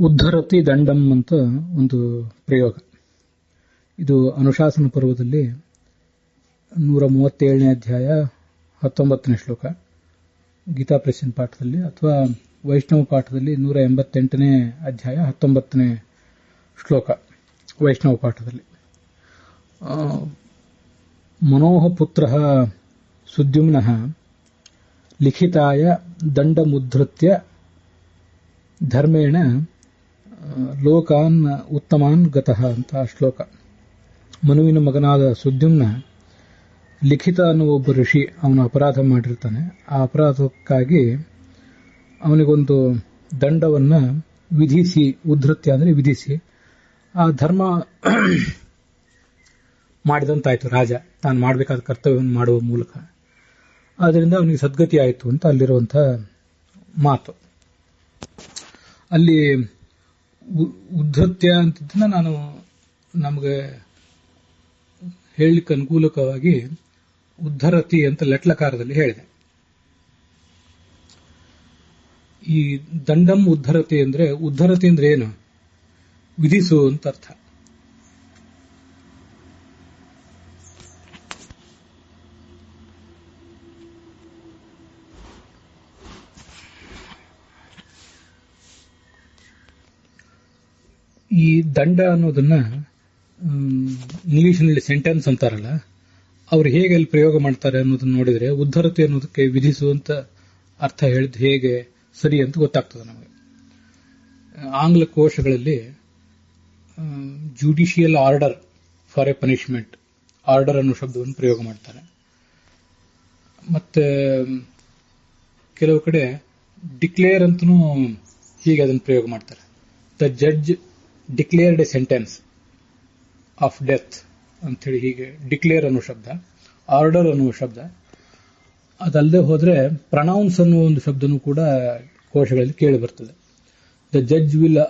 ಉದ್ಧರತಿ ದಂಡಂ ಅಂತ ಒಂದು ಪ್ರಯೋಗ. ಇದು ಅನುಶಾಸನ ಪರ್ವದಲ್ಲಿ 137ನೇ ಅಧ್ಯಾಯ 19ನೇ ಶ್ಲೋಕ, ಗೀತಾ ಪ್ರೆಸ್ಸಿನ ಪಾಠದಲ್ಲಿ, ಅಥವಾ ವೈಷ್ಣವ ಪಾಠದಲ್ಲಿ 188ನೇ ಅಧ್ಯಾಯ 19ನೇ ಶ್ಲೋಕ ವೈಷ್ಣವ ಪಾಠದಲ್ಲಿ. ಮನೋಹ ಪುತ್ರ ಸುದ್ಯುಮ್ನಃ ಲಿಖಿತಾಯ ದಂಡಮುದ್ಧೃತ್ಯ ಧರ್ಮೇಣ ಲೋಕಾನ್ ಉತ್ತಮಾನ್ ಗತಃ ಅಂತ ಆ ಶ್ಲೋಕ. ಮನುವಿನ ಮಗನಾದ ಸುದ್ಯುಮ್ನ ಲಿಖಿತ ಅನ್ನುವ ಒಬ್ಬ ಋಷಿ ಅವನು ಅಪರಾಧ ಮಾಡಿರ್ತಾನೆ. ಆ ಅಪರಾಧಕ್ಕಾಗಿ ಅವನಿಗೊಂದು ದಂಡವನ್ನ ವಿಧಿಸಿ, ಉದ್ಧೃತ್ಯ ಅಂದರೆ ವಿಧಿಸಿ, ಆ ಧರ್ಮ ಮಾಡಿದಂತಾಯ್ತು. ರಾಜ ತಾನು ಮಾಡಬೇಕಾದ ಕರ್ತವ್ಯವನ್ನು ಮಾಡುವ ಮೂಲಕ ಆದ್ದರಿಂದ ಅವನಿಗೆ ಸದ್ಗತಿ ಆಯಿತು ಅಂತ ಅಲ್ಲಿರುವಂತಹ ಮಾತು. ಅಲ್ಲಿ ಉದ್ಧತ್ಯ ಅಂತದನ್ನ ನಾನು ನಮಗೆ ಹೇಳಲಿಕ್ಕೆ ಅನುಕೂಲಕವಾಗಿ ಉದ್ಧರತಿ ಅಂತ ಲಟ್ಲಕಾರದಲ್ಲಿ ಹೇಳಿದೆ. ಈ ದಂಡಂ ಉದ್ಧರತಿ ಅಂದ್ರೆ, ಉದ್ಧರತಿ ಅಂದ್ರೆ ಏನು? ವಿಧಿಸು ಅಂತ ಅರ್ಥ. ಈ ದಂಡ ಅನ್ನೋದನ್ನ ಇಂಗ್ಲಿಷ್ನಲ್ಲಿ ಸೆಂಟೆನ್ಸ್ ಅಂತಾರಲ್ಲ, ಅವ್ರು ಹೇಗೆ ಅಲ್ಲಿ ಪ್ರಯೋಗ ಮಾಡ್ತಾರೆ ಅನ್ನೋದನ್ನ ನೋಡಿದ್ರೆ ಉದ್ಧರತೆ ಅನ್ನೋದಕ್ಕೆ ವಿಧಿಸುವಂತ ಅರ್ಥ ಹೇಳಿದ್ ಹೇಗೆ ಸರಿ ಅಂತ ಗೊತ್ತಾಗ್ತದೆ ನಮಗೆ. ಆಂಗ್ಲ ಕೋಶಗಳಲ್ಲಿ judicial order for A punishment, order ಅನ್ನೋ ಶಬ್ದವನ್ನು ಪ್ರಯೋಗ ಮಾಡ್ತಾರೆ. ಮತ್ತೆ ಕೆಲವು ಕಡೆ ಡಿಕ್ಲೇರ್ ಅಂತನೂ ಹೀಗೆ ಅದನ್ನು ಪ್ರಯೋಗ ಮಾಡ್ತಾರೆ. The judge declared A sentence of death ಅಂತೇಳಿ ಹೀಗೆ ಡಿಕ್ಲೇರ್ ಅನ್ನೋ ಶಬ್ದ, ಆರ್ಡರ್ ಅನ್ನುವ ಶಬ್ದ. ಅದಲ್ಲದೆ ಹೋದ್ರೆ ಪ್ರನೌನ್ಸ್ ಅನ್ನುವ ಒಂದು ಶಬ್ದನೂ ಕೂಡ ಕೋಶಗಳಲ್ಲಿ ಕೇಳಿ ಬರ್ತದೆ. The judge will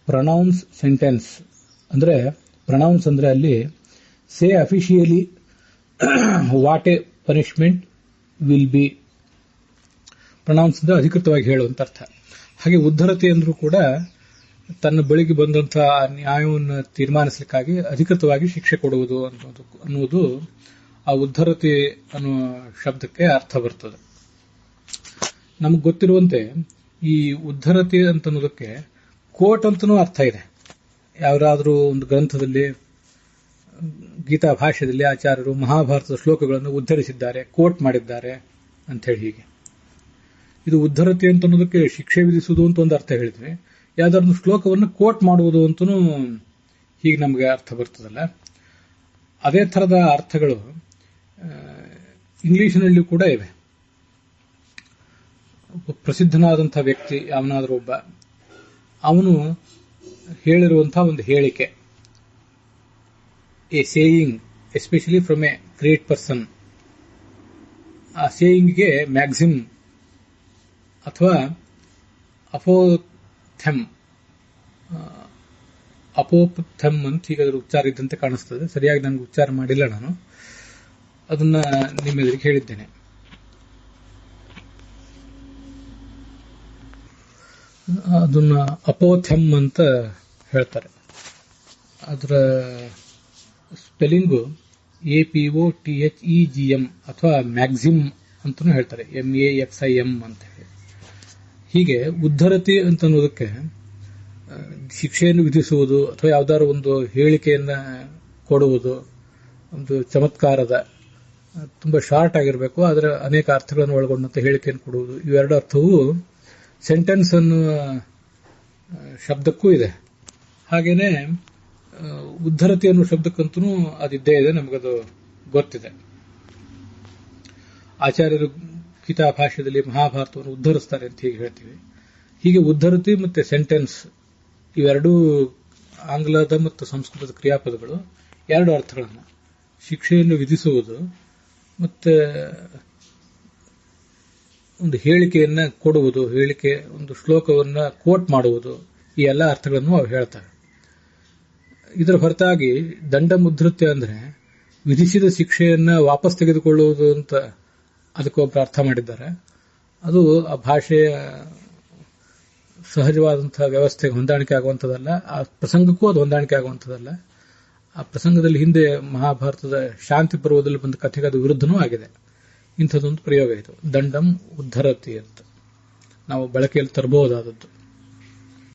pronounce sentence ಅಂದ್ರೆ, ಪ್ರನೌನ್ಸ್ ಅಂದ್ರೆ ಅಲ್ಲಿ say officially what a punishment will be. Pronounce ಅಂದ್ರೆ ಅಧಿಕೃತವಾಗಿ ಹೇಳುವಂತ ಅರ್ಥ. ಹಾಗೆ ಉದ್ಧರತೆ ಅಂದ್ರೂ ಕೂಡ ತನ್ನ ಬಳಿಗೆ ಬಂದಂತಹ ನ್ಯಾಯವನ್ನು ತೀರ್ಮಾನಿಸಲಿಕ್ಕಾಗಿ ಅಧಿಕೃತವಾಗಿ ಶಿಕ್ಷೆ ಕೊಡುವುದು ಅನ್ನುವುದು ಆ ಉದ್ಧರತೆ ಅನ್ನುವ ಶಬ್ದಕ್ಕೆ ಅರ್ಥ ಬರ್ತದೆ. ನಮಗೆ ಗೊತ್ತಿರುವಂತೆ ಈ ಉದ್ಧರತೆ ಅಂತ ಅನ್ನೋದಕ್ಕೆ ಕೋಟ್ ಅಂತನೂ ಅರ್ಥ ಇದೆ. ಯಾವ್ದಾದ್ರೂ ಒಂದು ಗ್ರಂಥದಲ್ಲಿ, ಗೀತಾ ಭಾಷ್ಯದಲ್ಲಿ ಆಚಾರ್ಯರು ಮಹಾಭಾರತದ ಶ್ಲೋಕಗಳನ್ನು ಉದ್ಧರಿಸಿದ್ದಾರೆ, ಕೋಟ್ ಮಾಡಿದ್ದಾರೆ ಅಂತ ಹೇಳಿ. ಹೀಗೆ ಇದು ಉದ್ಧರತೆ ಅಂತ ಅನ್ನೋದಕ್ಕೆ ಶಿಕ್ಷೆ ವಿಧಿಸುವುದು ಅಂತ ಒಂದು ಅರ್ಥ ಹೇಳಿದ್ವಿ. ಯಾವ್ದಾದ್ರು ಶ್ಲೋಕವನ್ನು ಕೋಟ್ ಮಾಡುವುದು ಅಂತನೂ ಹೀಗೆ ನಮಗೆ ಅರ್ಥ ಬರ್ತದಲ್ಲ. ಅದೇ ಥರದ ಅರ್ಥಗಳು ಇಂಗ್ಲಿಷ್ನಲ್ಲಿ ಕೂಡ ಇವೆ. ಪ್ರಸಿದ್ಧನಾದಂತಹ ವ್ಯಕ್ತಿ ಅವನಾದ್ರೂ ಒಬ್ಬ, ಅವನು ಹೇಳಿರುವಂತಹ ಒಂದು ಹೇಳಿಕೆ, A saying, especially from A great person, ಆ ಸೇಯಿಂಗ್ಗೆ ಮ್ಯಾಕ್ಸಿಮ್ ಅಥವಾ ಅಪೋಥೆಮ್ ಅಂತ ಹೀಗಾದ್ರೂ ಉಚ್ಚಾರ ಇದ್ದಂತೆ ಕಾಣಿಸ್ತದೆ. ಸರಿಯಾಗಿ ನನಗೆ ಉಚ್ಚಾರ ಮಾಡಿಲ್ಲ, ನಾನು ಅದನ್ನ ನಿಮ್ಮೆದುರಿಗೆ ಹೇಳಿದ್ದೇನೆ. ಅದನ್ನ ಅಪೋಥೆಮ್ ಅಂತ ಹೇಳ್ತಾರೆ. ಅದರ ಸ್ಪೆಲ್ಲಿಂಗು APOTHEGM ಅಥವಾ ಮ್ಯಾಕ್ಸಿಮ್ ಅಂತನೂ ಹೇಳ್ತಾರೆ, MAXIM ಅಂತ ಹೇಳಿ. ಹೀಗೆ ಉದ್ಧರತಿ ಅಂತ ಅನ್ನೋದಕ್ಕೆ ಶಿಕ್ಷೆಯನ್ನು ವಿಧಿಸುವುದು ಅಥವಾ ಯಾವ್ದಾದ್ರು ಒಂದು ಹೇಳಿಕೆಯನ್ನ ಕೊಡುವುದು, ಒಂದು ಚಮತ್ಕಾರದ, ತುಂಬಾ ಶಾರ್ಟ್ ಆಗಿರಬೇಕು, ಅದರ ಅನೇಕ ಅರ್ಥಗಳನ್ನು ಒಳಗೊಂಡಂತೆ ಹೇಳಿಕೆಯನ್ನು ಕೊಡುವುದು, ಇವೆರಡು ಅರ್ಥವೂ ಸೆಂಟೆನ್ಸ್ ಅನ್ನುವ ಶಬ್ದಕ್ಕೂ ಇದೆ. ಹಾಗೇನೆ ಉದ್ಧರತಿ ಅನ್ನುವ ಶಬ್ದಕ್ಕಂತೂ ಅದಿದ್ದೇ ಇದೆ, ನಮಗದು ಗೊತ್ತಿದೆ. ಆಚಾರ್ಯರು ಗೀತಾ ಭಾಷ್ಯದಲ್ಲಿ ಮಹಾಭಾರತವನ್ನು ಉದ್ಧರಿಸ್ತಾರೆ ಅಂತ ಹೀಗೆ ಹೇಳ್ತೀವಿ. ಹೀಗೆ ಉದ್ಧರತಿ ಮತ್ತೆ ಸೆಂಟೆನ್ಸ್ ಇವೆರಡೂ ಆಂಗ್ಲದ ಮತ್ತು ಸಂಸ್ಕೃತದ ಕ್ರಿಯಾಪದಗಳು. ಎರಡು ಅರ್ಥಗಳನ್ನು, ಶಿಕ್ಷೆಯನ್ನು ವಿಧಿಸುವುದು ಮತ್ತೆ ಒಂದು ಹೇಳಿಕೆಯನ್ನ ಕೊಡುವುದು, ಹೇಳಿಕೆ, ಒಂದು ಶ್ಲೋಕವನ್ನ ಕೋಟ್ ಮಾಡುವುದು, ಈ ಎಲ್ಲ ಅರ್ಥಗಳನ್ನು ಅವು ಹೇಳ್ತಾರೆ. ಇದರ ಹೊರತಾಗಿ ದಂಡ ಮುದ್ಧೃತ್ಯ ಅಂದ್ರೆ ವಿಧಿಸಿದ ಶಿಕ್ಷೆಯನ್ನ ವಾಪಸ್ ತೆಗೆದುಕೊಳ್ಳುವುದು ಅಂತ ಅದಕ್ಕೊಬ್ಬರು ಅರ್ಥ ಮಾಡಿದ್ದಾರೆ. ಅದು ಆ ಭಾಷೆಯ ಸಹಜವಾದಂತಹ ವ್ಯವಸ್ಥೆಗೆ ಹೊಂದಾಣಿಕೆ ಆಗುವಂಥದ್ದಲ್ಲ, ಆ ಪ್ರಸಂಗಕ್ಕೂ ಅದು ಹೊಂದಾಣಿಕೆ ಆಗುವಂಥದ್ದಲ್ಲ. ಆ ಪ್ರಸಂಗದಲ್ಲಿ ಹಿಂದೆ ಮಹಾಭಾರತದ ಶಾಂತಿ ಪರ್ವದಲ್ಲಿ ಬಂದ ಕಥೆಗೆ ಅದು ವಿರುದ್ಧನೂ ಆಗಿದೆ. ಇಂಥದ್ದೊಂದು ಪ್ರಯೋಗ ಇದು, ದಂಡಂ ಉದ್ಧರತಿ ಅಂತ ನಾವು ಬಳಕೆಯಲ್ಲಿ ತರಬಹುದಾದದ್ದು.